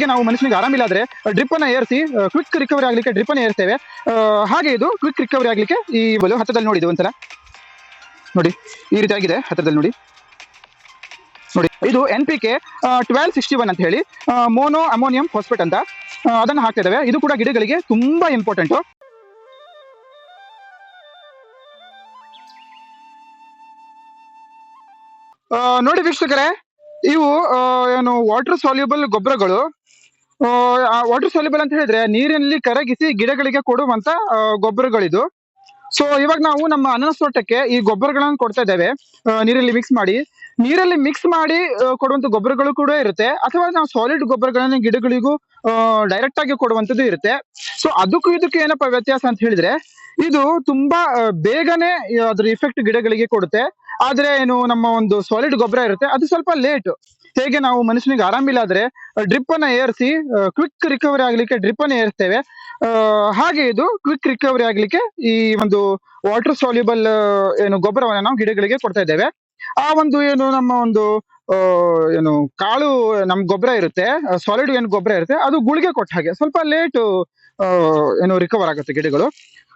ಹೇಗೆ ನಾವು ಮನುಷ್ಯನಿಗೆ ಆರಾಮಿಲ್ಲ ಆದ್ರೆ ಡ್ರಿಪ್ ಅನ್ನ ಏರಿಸಿ ಕ್ವಿಕ್ ರಿಕವರಿ ಆಗ್ಲಿಕ್ಕೆ ಡ್ರಿಪ್ ಅನ್ನ ಏರಿಸ್ತೇವೆ, ಹಾಗೆ ಇದು ಕ್ವಿಕ್ ರಿಕವರಿ ಆಗ್ಲಿಕ್ಕೆ ಈ ಹತ್ತದಲ್ಲಿ ನೋಡಿ ಒಂದ್ಸಲ ನೋಡಿ ಈ ರೀತಿ ಆಗಿದೆ. ಹತ್ತದಲ್ಲಿ ನೋಡಿ ಇದು NPK 1261 ಅಂತ ಹೇಳಿ ಮೋನೋ ಅಮೋನಿಯಂ ಫಾಸ್ಫೇಟ್ ಅಂತ ಅದನ್ನ ಹಾಕ್ತಾ ಇದ್ದೇವೆ. ಇದು ಕೂಡ ಗಿಡಗಳಿಗೆ ತುಂಬಾ ಇಂಪಾರ್ಟೆಂಟ್. ನೋಡಿ ವೀಕ್ಷಕರೇ, ಇವು ಏನು ವಾಟರ್ ಸಾಲ್ಯುಬಲ್ ಗೊಬ್ಬರಗಳು. ವಾಟರ್ ಸಾಲ್ಯುಬಲ್ ಅಂತ ಹೇಳಿದ್ರೆ ನೀರಿನಲ್ಲಿ ಕರಗಿಸಿ ಗಿಡಗಳಿಗೆ ಕೊಡುವಂತ ಗೊಬ್ಬರಗಳಿದು. ಸೊ ಇವಾಗ ನಾವು ನಮ್ಮ ಅನಾನಸ್ ತೋಟಕ್ಕೆ ಈ ಗೊಬ್ಬರಗಳನ್ನು ಕೊಡ್ತಾ ಇದ್ದೇವೆ. ನೀರಲ್ಲಿ ಮಿಕ್ಸ್ ಮಾಡಿ ಕೊಡುವಂತ ಗೊಬ್ಬರಗಳು ಕೂಡ ಇರುತ್ತೆ, ಅಥವಾ ನಾವು ಸಾಲಿಡ್ ಗೊಬ್ಬರಗಳನ್ನ ಗಿಡಗಳಿಗೂ ಡೈರೆಕ್ಟ್ ಆಗಿ ಕೊಡುವಂತದ್ದು ಇರುತ್ತೆ. ಸೊ ಅದಕ್ಕೂ ಇದಕ್ಕೂ ಏನಪ್ಪ ವ್ಯತ್ಯಾಸ ಅಂತ ಹೇಳಿದ್ರೆ, ಇದು ತುಂಬಾ ಬೇಗನೆ ಅದ್ರ ಇಫೆಕ್ಟ್ ಗಿಡಗಳಿಗೆ ಕೊಡುತ್ತೆ. ಆದ್ರೆ ಏನು ನಮ್ಮ ಒಂದು ಸಾಲಿಡ್ ಗೊಬ್ಬರ ಇರುತ್ತೆ ಅದು ಸ್ವಲ್ಪ ಲೇಟ್. ಹೇಗೆ ನಾವು ಮನುಷ್ಯನಿಗೆ ಆರಾಮಿಲ್ಲ ಆದ್ರೆ ಡ್ರಿಪ್ ಅನ್ನ ಏರಿಸಿ ಕ್ವಿಕ್ ರಿಕವರಿ ಆಗ್ಲಿಕ್ಕೆ ಡ್ರಿಪ್ ಅನ್ನ ಏರಿಸ್ತೇವೆ, ಹಾಗೆ ಇದು ಕ್ವಿಕ್ ರಿಕವರಿ ಆಗ್ಲಿಕ್ಕೆ ಈ ಒಂದು ವಾಟರ್ ಸಾಲ್ಯುಬಲ್ ಏನು ಗೊಬ್ಬರವನ್ನ ನಾವು ಗಿಡಗಳಿಗೆ ಕೊಡ್ತಾ ಇದ್ದೇವೆ. ಆ ಒಂದು ಏನು ನಮ್ಮ ಒಂದು ಏನು ಕಾಳು ನಮ್ ಗೊಬ್ಬರ ಇರುತ್ತೆ, ಸಾಲಿಡ್ ಏನು ಗೊಬ್ಬರ ಇರುತ್ತೆ, ಅದು ಗುಳಿಗೆ ಕೊಟ್ಟ ಹಾಗೆ ಸ್ವಲ್ಪ ಲೇಟ್ ಏನು ರಿಕವರ್ ಆಗುತ್ತೆ ಗಿಡಗಳು.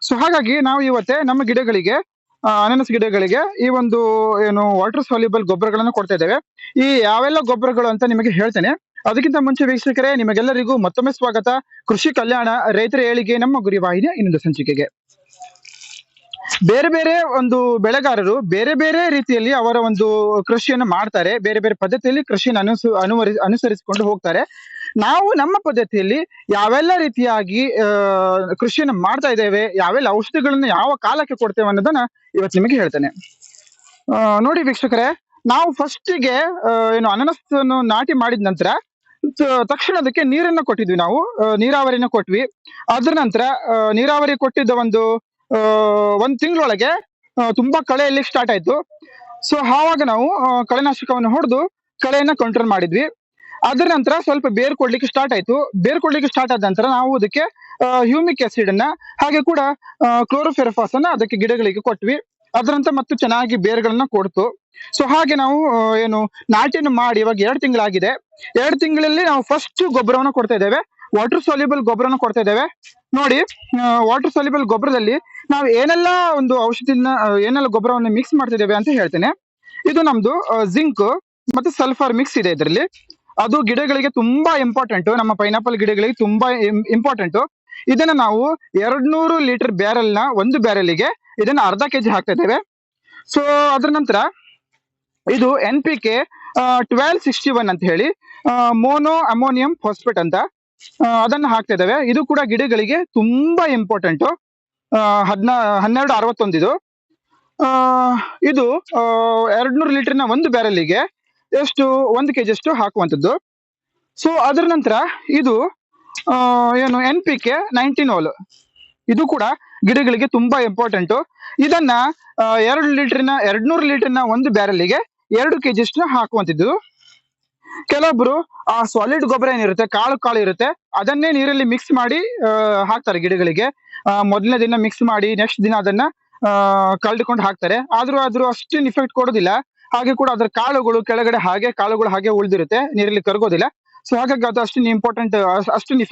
ಸೊ ಹಾಗಾಗಿ ನಾವು ಇವತ್ತೇ ನಮ್ಮ ಗಿಡಗಳಿಗೆ ಅನಾನಸ್ ಗಿಡಗಳಿಗೆ ಈ ಒಂದು ಏನು ವಾಟರ್ ಸಾಲ್ಯುಬಲ್ ಗೊಬ್ಬರಗಳನ್ನು ಕೊಡ್ತಾ ಇದ್ದೇವೆ. ಈ ಯಾವೆಲ್ಲ ಗೊಬ್ಬರಗಳು ಅಂತ ನಿಮಗೆ ಹೇಳ್ತೇನೆ. ಅದಕ್ಕಿಂತ ಮುಂಚೆ ವೀಕ್ಷಕರೇ, ನಿಮಗೆಲ್ಲರಿಗೂ ಮತ್ತೊಮ್ಮೆ ಸ್ವಾಗತ ಕೃಷಿ ಕಲ್ಯಾಣ ರೈತರ ಏಳಿಗೆ ನಮ್ಮ ಗುರಿ ವಾಹಿನಿಯ ಇನ್ನೊಂದು ಸಂಚಿಕೆಗೆ. ಬೇರೆ ಬೇರೆ ಒಂದು ಬೆಳೆಗಾರರು ಬೇರೆ ಬೇರೆ ರೀತಿಯಲ್ಲಿ ಅವರ ಒಂದು ಕೃಷಿಯನ್ನು ಮಾಡ್ತಾರೆ, ಬೇರೆ ಬೇರೆ ಪದ್ಧತಿಯಲ್ಲಿ ಕೃಷಿಯನ್ನು ಅನುಸರಿಸಿಕೊಂಡು ಹೋಗ್ತಾರೆ. ನಾವು ನಮ್ಮ ಪದ್ಧತಿಯಲ್ಲಿ ಯಾವೆಲ್ಲ ರೀತಿಯಾಗಿ ಕೃಷಿಯನ್ನು ಮಾಡ್ತಾ ಇದ್ದೇವೆ, ಯಾವೆಲ್ಲ ಔಷಧಿಗಳನ್ನು ಯಾವ ಕಾಲಕ್ಕೆ ಕೊಡ್ತೇವೆ ಅನ್ನೋದನ್ನ ಇವತ್ತು ನಿಮಗೆ ಹೇಳ್ತೇನೆ. ನೋಡಿ ವೀಕ್ಷಕರೇ, ನಾವು ಫಸ್ಟಿಗೆ ಏನು ಅನಾನಸ್ ನಾಟಿ ಮಾಡಿದ ನಂತರ ತಕ್ಷಣ ಅದಕ್ಕೆ ನೀರನ್ನ ಕೊಟ್ಟಿದ್ವಿ, ನಾವು ನೀರಾವರಿನ ಕೊಟ್ವಿ. ಅದ್ರ ನಂತರ ನೀರಾವರಿ ಕೊಟ್ಟಿದ್ದ ಒಂದು ತಿಂಗಳೊಳಗೆ ತುಂಬಾ ಕಳೆ ಎಲ್ಲಿಗೆ ಸ್ಟಾರ್ಟ್ ಆಯ್ತು. ಸೊ ಆವಾಗ ನಾವು ಕಳೆನಾಶಕವನ್ನು ಹೊಡೆದು ಕಳೆಯನ್ನ ಕಂಟ್ರೋಲ್ ಮಾಡಿದ್ವಿ. ಅದ್ರ ನಂತರ ಸ್ವಲ್ಪ ಬೇರ್ ಕೊಡ್ಲಿಕ್ಕೆ ಸ್ಟಾರ್ಟ್ ಆಯ್ತು. ಬೇರ್ ಕೊಡ್ಲಿಕ್ಕೆ ಸ್ಟಾರ್ಟ್ ಆದ ನಂತರ ನಾವು ಅದಕ್ಕೆ ಹ್ಯೂಮಿಕ್ ಆಸಿಡ್ ಅನ್ನ ಹಾಗೆ ಕೂಡ ಕ್ಲೋರೋಫೆರಫಾಸ್ ಅನ್ನ ಅದಕ್ಕೆ ಗಿಡಗಳಿಗೆ ಕೊಟ್ವಿ. ಅದರಂತ ಮತ್ತು ಚೆನ್ನಾಗಿ ಬೇರ್ಗಳನ್ನ ಕೊಡ್ತು. ಸೊ ಹಾಗೆ ನಾವು ಏನು ನಾಟಿಯನ್ನು ಮಾಡಿ ಇವಾಗ 2 ತಿಂಗಳಾಗಿದೆ. 2 ತಿಂಗಳಲ್ಲಿ ನಾವು ಫಸ್ಟ್ ಗೊಬ್ಬರವನ್ನು ಕೊಡ್ತಾ ಇದ್ದೇವೆ, ವಾಟರ್ ಸಾಲ್ಯುಬಲ್ ಗೊಬ್ಬರನ ಕೊಡ್ತಾ ಇದ್ದೇವೆ. ನೋಡಿ, ವಾಟರ್ ಸಾಲ್ಯುಬಲ್ ಗೊಬ್ಬರದಲ್ಲಿ ನಾವು ಏನೆಲ್ಲ ಒಂದು ಔಷಧಿನ ಏನೆಲ್ಲ ಗೊಬ್ಬರವನ್ನು ಮಿಕ್ಸ್ ಮಾಡ್ತಿದ್ದೇವೆ ಅಂತ ಹೇಳ್ತೇನೆ. ಇದು ನಮ್ದು ಜಿಂಕ್ ಮತ್ತೆ ಸಲ್ಫರ್ ಮಿಕ್ಸ್ ಇದೆ ಇದರಲ್ಲಿ. ಅದು ಗಿಡಗಳಿಗೆ ತುಂಬಾ ಇಂಪಾರ್ಟೆಂಟ್, ನಮ್ಮ ಪೈನಾಪಲ್ ಗಿಡಗಳಿಗೆ ತುಂಬಾ ಇಂಪಾರ್ಟೆಂಟ್. ಇದನ್ನ ನಾವು 200 ಲೀಟರ್ ಬ್ಯಾರೆಲ್ನ ಒಂದು ಬ್ಯಾರೆಲ್ಗೆ ಇದನ್ನ ಅರ್ಧ ಕೆಜಿ ಹಾಕ್ತಾ ಇದ್ದೇವೆ. ಸೊ ಅದ್ರ ನಂತರ ಇದು NPK 1261 ಅಂತ ಹೇಳಿ ಮೋನೋ ಅಮೋನಿಯಂ ಫಾಸ್ಫೇಟ್ ಅಂತ ಅದನ್ನ ಹಾಕ್ತಾ ಇದ್ದೇವೆ. ಇದು ಕೂಡ ಗಿಡಗಳಿಗೆ ತುಂಬಾ ಇಂಪಾರ್ಟೆಂಟ್. 1261 ಇದು. ಇದು 200 ಲೀಟರ್ನ ಒಂದು ಬ್ಯಾರೆಲ್ಗೆ ಎಷ್ಟು 1 ಕೆಜಿ ಅಷ್ಟು ಹಾಕುವಂಥದ್ದು. ಸೊ ಅದ್ರ ನಂತರ ಇದು ಏನು NPK 19 ಇದು ಕೂಡ ಗಿಡಗಳಿಗೆ ತುಂಬಾ ಇಂಪಾರ್ಟೆಂಟ್. ಇದನ್ನ 200 ಲೀಟರ್ನ ಒಂದು ಬ್ಯಾರೆಲ್ಗೆ 2 ಕೆಜಿ ಅಷ್ಟು ಹಾಕುವಂಥದ್ದು. ಕೆಲವೊಬ್ರು ಆ ಸಾಲಿಡ್ ಗೊಬ್ಬರ ಏನಿರುತ್ತೆ, ಕಾಳು ಇರುತ್ತೆ, ಅದನ್ನೇ ನೀರಲ್ಲಿ ಮಿಕ್ಸ್ ಮಾಡಿ ಹಾಕ್ತಾರೆ ಗಿಡಗಳಿಗೆ. ಮೊದಲನೇ ದಿನ ಮಿಕ್ಸ್ ಮಾಡಿ ನೆಕ್ಸ್ಟ್ ದಿನ ಅದನ್ನ ಕಳೆದುಕೊಂಡು ಹಾಕ್ತಾರೆ. ಆದ್ರೂ ಅಷ್ಟೇನು ಇಫೆಕ್ಟ್ ಕೊಡೋದಿಲ್ಲ. ಹಾಗೆ ಕೂಡ ಅದ್ರ ಕಾಳುಗಳು ಕೆಳಗಡೆ ಕಾಳುಗಳು ಹಾಗೆ ಉಳಿದಿರುತ್ತೆ, ನೀರಲ್ಲಿ ಕರಗೋದಿಲ್ಲ. ಸೊ ಹಾಗಾಗಿ ಅದು ಅಷ್ಟೊಂದು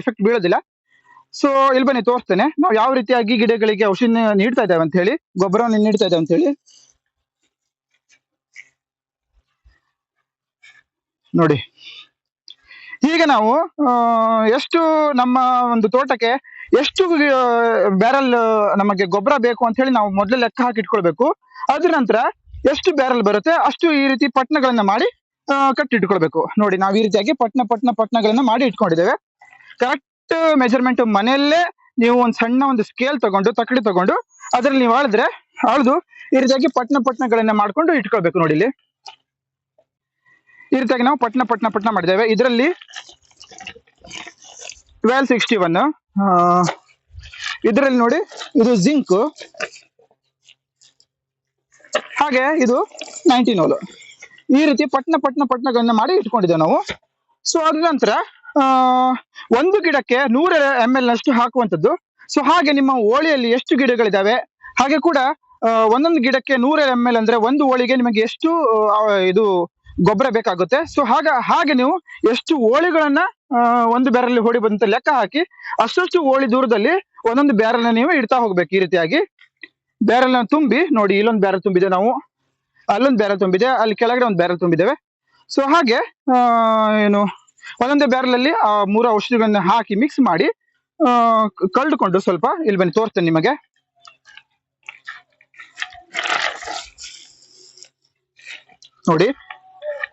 ಇಫೆಕ್ಟ್ ಬೀಳೋದಿಲ್ಲ. ಸೊ ಇಲ್ಲಿ ಬನ್ನಿ ತೋರಿಸ್ತೇನೆ ನಾವು ಯಾವ ರೀತಿಯಾಗಿ ಗಿಡಗಳಿಗೆ ಔಷಧಿ ನೀಡ್ತಾ ಇದ್ದೇವೆ ಅಂತ ಹೇಳಿ, ಗೊಬ್ಬರವನ್ನು ನೀಡ್ತಾ ಇದ್ದೇವೆ ಅಂತ ಹೇಳಿ. ನೋಡಿ, ಹೀಗೆ ನಾವು ಎಷ್ಟು ನಮ್ಮ ಒಂದು ತೋಟಕ್ಕೆ ಎಷ್ಟು ಬ್ಯಾರಲ್ ನಮಗೆ ಗೊಬ್ಬರ ಬೇಕು ಅಂತ ಹೇಳಿ ನಾವು ಮೊದಲೇ ಲೆಕ್ಕ ಹಾಕಿ ಇಟ್ಕೊಳ್ಬೇಕು. ಅದ್ರ ನಂತರ ಎಷ್ಟು ಬ್ಯಾರಲ್ ಬರುತ್ತೆ ಅಷ್ಟು ಈ ರೀತಿ ಪಟ್ನಗಳನ್ನ ಮಾಡಿ ಕಟ್ಟಿಟ್ಕೊಳ್ಬೇಕು. ನೋಡಿ, ನಾವು ಈ ರೀತಿಯಾಗಿ ಪಟ್ನಗಳನ್ನ ಮಾಡಿ ಇಟ್ಕೊಂಡಿದ್ದೇವೆ. ಕರೆಕ್ಟ್ ಮೆಜರ್ಮೆಂಟ್ ಮನೆಯಲ್ಲೇ ನೀವು ಒಂದು ಸಣ್ಣ ಒಂದು ಸ್ಕೇಲ್ ತಕಡಿ ತಗೊಂಡು ಅದ್ರಲ್ಲಿ ನೀವು ಅಳ್ದು ಈ ರೀತಿಯಾಗಿ ಪಟ್ನಗಳನ್ನ ಮಾಡ್ಕೊಂಡು ಇಟ್ಕೊಳ್ಬೇಕು. ನೋಡಿ, ಇಲ್ಲಿ ಈ ರೀತಿಯಾಗಿ ನಾವು ಪಟ್ನ ಮಾಡಿದ್ದೇವೆ. ಇದರಲ್ಲಿ 1261, ಇದರಲ್ಲಿ ನೋಡಿ ಇದು ಜಿಂಕ್, ಹಾಗೆ ಇದು 19 ಈ ರೀತಿ ಪಟ್ನಗಳನ್ನ ಮಾಡಿ ಇಟ್ಕೊಂಡಿದ್ದೇವೆ ನಾವು. ಸೊ ಅದ್ರ ನಂತರ ಒಂದು ಗಿಡಕ್ಕೆ 100 ml ನಷ್ಟು ಹಾಕುವಂಥದ್ದು. ಸೊ ಹಾಗೆ ನಿಮ್ಮ ಓಳಿಯಲ್ಲಿ ಎಷ್ಟು ಗಿಡಗಳಿದಾವೆ, ಹಾಗೆ ಕೂಡ ಒಂದೊಂದು ಗಿಡಕ್ಕೆ 100 ml ಅಂದ್ರೆ ಒಂದು ಓಳಿಗೆ ನಿಮಗೆ ಎಷ್ಟು ಇದು ಗೊಬ್ಬರ ಬೇಕಾಗುತ್ತೆ. ಸೊ ಹಾಗೆ ನೀವು ಎಷ್ಟು ಓಳಿಗಳನ್ನ ಒಂದು ಬ್ಯಾರಲ್ಲಿ ಹೊಡಿ ಬಂತ ಲೆಕ್ಕ ಹಾಕಿ ಅಷ್ಟು ಓಳಿ ದೂರದಲ್ಲಿ ಒಂದೊಂದು ಬ್ಯಾರಲ್ನ ನೀವು ಇಡ್ತಾ ಹೋಗ್ಬೇಕು. ಈ ರೀತಿಯಾಗಿ ಬ್ಯಾರಲ್ನ ತುಂಬಿ ನೋಡಿ, ಇಲ್ಲೊಂದು ಬ್ಯಾರಲ್ ತುಂಬಿದೆ ನಾವು, ಅಲ್ಲೊಂದು ಬ್ಯಾರಲ್ ತುಂಬಿದೆ, ಅಲ್ಲಿ ಕೆಳಗಡೆ ಒಂದು ಬ್ಯಾರಲ್ ತುಂಬಿದ್ದೇವೆ. ಸೊ ಹಾಗೆ ಏನು ಒಂದೊಂದೇ ಬ್ಯಾರಲಲ್ಲಿ ಆ 3 ಔಷಧಿಗಳನ್ನ ಹಾಕಿ ಮಿಕ್ಸ್ ಮಾಡಿ ಕಳೆದುಕೊಂಡು ಸ್ವಲ್ಪ ಇಲ್ಲಿ ಬನ್ನಿ ತೋರಿಸ್ತೇನೆ ನಿಮಗೆ. ನೋಡಿ,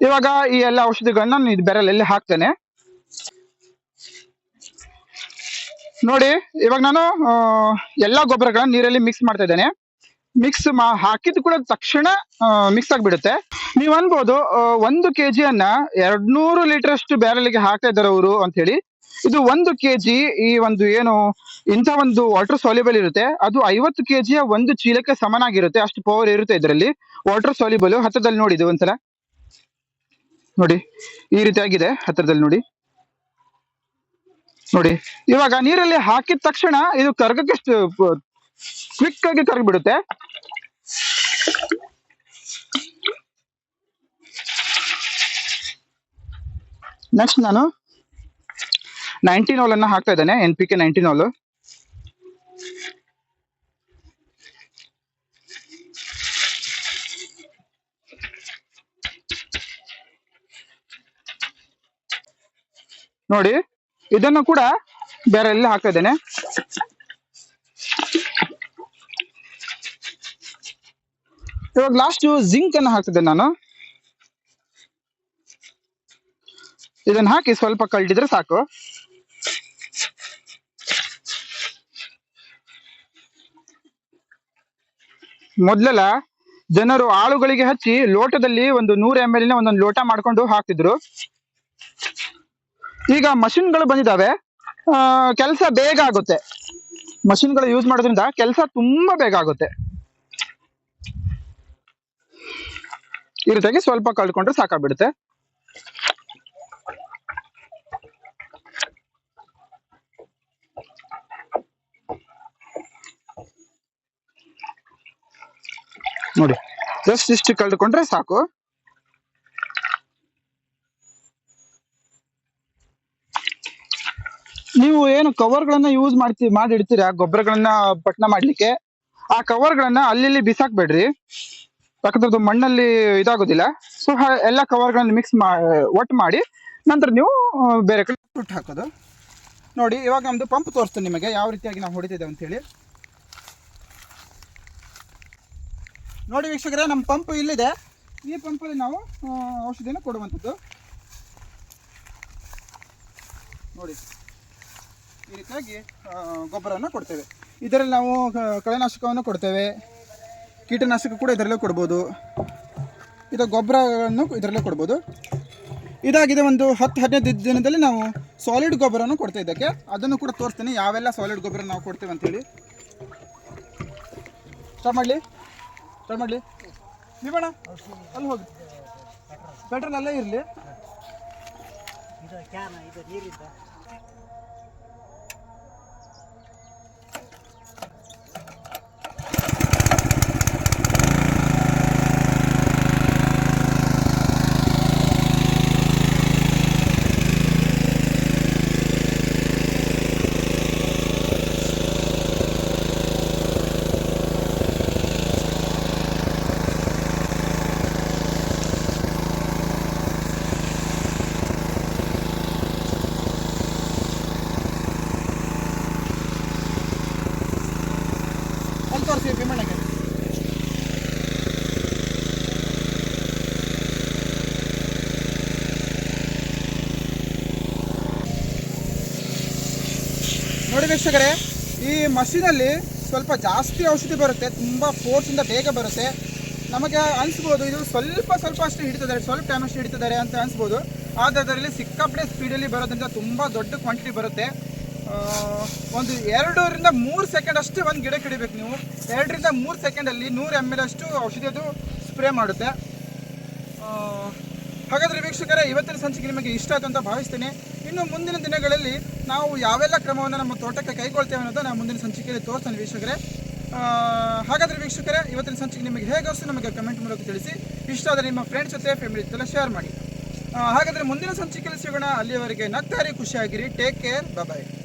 ಇವಾಗ ಈ ಎಲ್ಲ ಔಷಧಿಗಳನ್ನ ನಾನು ಇದು ಬ್ಯಾರಲಲ್ಲಿ ಹಾಕ್ತೇನೆ. ನೋಡಿ, ಇವಾಗ ನಾನು ಎಲ್ಲಾ ಗೊಬ್ಬರಗಳನ್ನ ನೀರಲ್ಲಿ ಮಿಕ್ಸ್ ಮಾಡ್ತಾ ಇದ್ದೇನೆ. ಮಿಕ್ಸ್ ಹಾಕಿದ ಕೂಡ ತಕ್ಷಣ ಮಿಕ್ಸ್ ಆಗಿಬಿಡುತ್ತೆ. ನೀವು ಅನ್ಬೋದು 1 kgಯನ್ನ 200 ಲೀಟರ್ ಅಷ್ಟು ಬ್ಯಾರಲ್ಗೆ ಹಾಕ್ತಾ ಇದ್ದಾರೆ ಅವರು ಅಂತ ಹೇಳಿ. ಇದು 1 kg ಈ ಒಂದು ಏನು ಇಂಥ ಒಂದು ವಾಟರ್ ಸಾಲ್ಯುಬಲ್ ಇರುತ್ತೆ, ಅದು 50 kgಯ ಒಂದು ಚೀಲಕ್ಕೆ ಸಮನಾಗಿರುತ್ತೆ. ಅಷ್ಟು ಪವರ್ ಇರುತ್ತೆ ಇದರಲ್ಲಿ ವಾಟರ್ ಸಾಲ್ಯುಬಲ್. ಹತ್ತದಲ್ಲಿ ನೋಡಿ, ಇದು ಒಂದ್ಸಲ ನೋಡಿ, ಈ ರೀತಿಯಾಗಿದೆ ಹತ್ತಿರದಲ್ಲಿ ನೋಡಿ. ನೋಡಿ, ಇವಾಗ ನೀರಲ್ಲಿ ಹಾಕಿದ ತಕ್ಷಣ ಇದು ಕರಗಕ್ಕೆ ಕ್ವಿಕ್ ಆಗಿ ಕರಗ್ಬಿಡುತ್ತೆ. ನೆಕ್ಸ್ಟ್ ನಾನು 19 ಅನ್ನ ಹಾಕ್ತಾ ಇದ್ದೇನೆ, NPK 19. ನೋಡಿ, ಇದನ್ನು ಕೂಡ ಬೇರೆಲ್ಲ ಹಾಕ್ತಾ ಇದ್ದೇನೆ. ಇವಾಗ ಲಾಸ್ಟ್ ಜಿಂಕ್ ಅನ್ನು ಹಾಕ್ತಿದ್ದೇನೆ ನಾನು. ಇದನ್ನ ಹಾಕಿ ಸ್ವಲ್ಪ ಕಳ್ದಿದ್ರೆ ಸಾಕು. ಮೊದ್ಲೆಲ್ಲ ಜನರು ಆಳುಗಳಿಗೆ ಹಚ್ಚಿ ಲೋಟದಲ್ಲಿ ಒಂದು 100 ml ಒಂದೊಂದು ಲೋಟ ಮಾಡ್ಕೊಂಡು ಹಾಕ್ತಿದ್ರು. ಈಗ ಮಷಿನ್ಗಳು ಬಂದಿದ್ದಾವೆ, ಕೆಲಸ ಬೇಗ ಆಗುತ್ತೆ. ಮಷಿನ್ಗಳು ಯೂಸ್ ಮಾಡೋದ್ರಿಂದ ಕೆಲಸ ತುಂಬಾ ಬೇಗ ಆಗುತ್ತೆ. ಈ ರೀತಿಯಾಗಿ ಸ್ವಲ್ಪ ಕಳ್ಕೊಂಡ್ರೆ ಸಾಕಾಗ್ಬಿಡುತ್ತೆ. ನೋಡಿ, ಜಸ್ಟ್ ಇಷ್ಟು ಕಳೆದುಕೊಂಡ್ರೆ ಸಾಕು. ನೀವು ಏನು ಕವರ್ಗಳನ್ನ ಯೂಸ್ ಮಾಡಿ ಇಡ್ತೀರಾ ಗೊಬ್ಬರಗಳನ್ನ ಪಟ್ನ ಮಾಡ್ಲಿಕ್ಕೆ, ಆ ಕವರ್ಗಳನ್ನ ಅಲ್ಲಿ ಬಿಸಾಕ್ಬೇಡ್ರಿ, ಯಾಕಂದ್ರೆ ಮಣ್ಣಲ್ಲಿ ಇದಾಗೋದಿಲ್ಲ. ಸೊ ಎಲ್ಲ ಕವರ್ಗಳನ್ನ ಮಿಕ್ಸ್ ಒಟ್ಟು ಮಾಡಿ ನಂತರ ನೀವು ಬೇರೆ ಕಡೆ ಸುಟ್ಟು ಹಾಕೋದು. ನೋಡಿ, ಇವಾಗ ನಮ್ದು ಪಂಪ್ ತೋರಿಸ್ತೇನೆ ನಿಮಗೆ ಯಾವ ರೀತಿಯಾಗಿ ನಾವು ಹೊಡಿತಿದ್ದೇವೆ ಅಂತ ಹೇಳಿ. ನೋಡಿ ವೀಕ್ಷಕರೇ, ನಮ್ಮ ಪಂಪ್ ಇಲ್ಲಿದೆ. ಈ ಪಂಪಲ್ಲಿ ನಾವು ಔಷಧಿಯನ್ನು ಕೊಡುವಂಥದ್ದು. ನೋಡಿ, ಈ ರೀತಿಯಾಗಿ ಗೊಬ್ಬರವನ್ನು ಕೊಡ್ತೇವೆ. ಇದರಲ್ಲಿ ನಾವು ಕಳೆನಾಶಕವನ್ನು ಕೊಡ್ತೇವೆ, ಕೀಟನಾಶಕ ಕೂಡ ಇದರಲ್ಲೇ ಕೊಡ್ಬೋದು, ಇದು ಗೊಬ್ಬರವನ್ನು ಇದರಲ್ಲೇ ಕೊಡ್ಬೋದು. ಇದಾಗಿದೆ ಒಂದು 10-15 ದಿನದಲ್ಲಿ ನಾವು ಸಾಲಿಡ್ ಗೊಬ್ಬರವನ್ನು ಕೊಡ್ತೇವೆ ಇದಕ್ಕೆ. ಅದನ್ನು ಕೂಡ ತೋರಿಸ್ತೀನಿ ಯಾವೆಲ್ಲ ಸಾಲಿಡ್ ಗೊಬ್ಬರ ನಾವು ಕೊಡ್ತೇವೆ ಅಂತೇಳಿ. ಸ್ಟಾರ್ಟ್ ಮಾಡಲಿ ನೀವಣ್ಣ, ಅಲ್ಲಿ ಹೋಗಿ ಪೆಟ್ರೋಲ್ ಅಲ್ಲೇ ಇರಲಿ. ನೋಡಿ ವೀಕ್ಷಕರೇ, ಈ ಮಷೀನಲ್ಲಿ ಸ್ವಲ್ಪ ಜಾಸ್ತಿ ಔಷಧಿ ಬರುತ್ತೆ, ತುಂಬ ಫೋರ್ಸಿಂದ ಬೇಗ ಬರುತ್ತೆ. ನಮಗೆ ಅನಿಸ್ಬೋದು ಇದು ಸ್ವಲ್ಪ ಅಷ್ಟು ಹಿಡಿತಿದ್ದಾರೆ, ಸ್ವಲ್ಪ ಟೈಮ್ ಅಷ್ಟು ಹಿಡಿತಿದ್ದಾರೆ ಅಂತ ಅನಿಸ್ಬೋದು. ಆದರೆ ಅದರಲ್ಲಿ ಸಿಕ್ಕಾಪಟ್ಟೆ ಸ್ಪೀಡಲ್ಲಿ ಬರೋದ್ರಿಂದ ತುಂಬ ದೊಡ್ಡ ಕ್ವಾಂಟಿಟಿ ಬರುತ್ತೆ. ಒಂದು 2ರಿಂದ 3 ಸೆಕೆಂಡ್ ಅಷ್ಟೇ ಒಂದು ಗಿಡಕ್ಕೆ ಹಿಡಿಬೇಕು ನೀವು. 2ರಿಂದ 3 ಸೆಕೆಂಡಲ್ಲಿ 100 ml ಅಷ್ಟು ಔಷಧಿ ಅದು ಸ್ಪ್ರೇ ಮಾಡುತ್ತೆ. ಹಾಗಾದರೆ ವೀಕ್ಷಕರೇ, ಇವತ್ತಿನ ಸಂಚಿಕೆ ನಿಮಗೆ ಇಷ್ಟ ಆಯಿತು ಅಂತ ಭಾವಿಸ್ತೇನೆ. ಇನ್ನು ಮುಂದಿನ ದಿನಗಳಲ್ಲಿ ನಾವು ಯಾವೆಲ್ಲ ಕ್ರಮವನ್ನು ನಮ್ಮ ತೋಟಕ್ಕೆ ಕೈಗೊಳ್ತೇವೆ ಅನ್ನೋದು ನಾವು ಮುಂದಿನ ಸಂಚಿಕೆಯಲ್ಲಿ ತೋರಿಸ್ತೇನೆ ವೀಕ್ಷಕರೇ. ಹಾಗಾದರೆ ವೀಕ್ಷಕರೇ, ಇವತ್ತಿನ ಸಂಚಿಕೆ ನಿಮಗೆ ಹೇಗೆ ಅನಿಸ್ತು ನಮಗೆ ಕಮೆಂಟ್ ಮೂಲಕ ತಿಳಿಸಿ. ಇಷ್ಟ ಆದರೆ ನಿಮ್ಮ ಫ್ರೆಂಡ್ಸ್ ಜೊತೆ, ಫ್ಯಾಮಿಲಿ ಜೊತೆ ಶೇರ್ ಮಾಡಿ. ಹಾಗಾದ್ರೆ ಮುಂದಿನ ಸಂಚಿಕೆಯಲ್ಲಿ ಸಿಗೋಣ. ಅಲ್ಲಿಯವರೆಗೆ ನಗ್ತಾರಿ, ಖುಷಿಯಾಗಿರಿ. ಟೇಕ್ ಕೇರ್, ಬಾಯ್.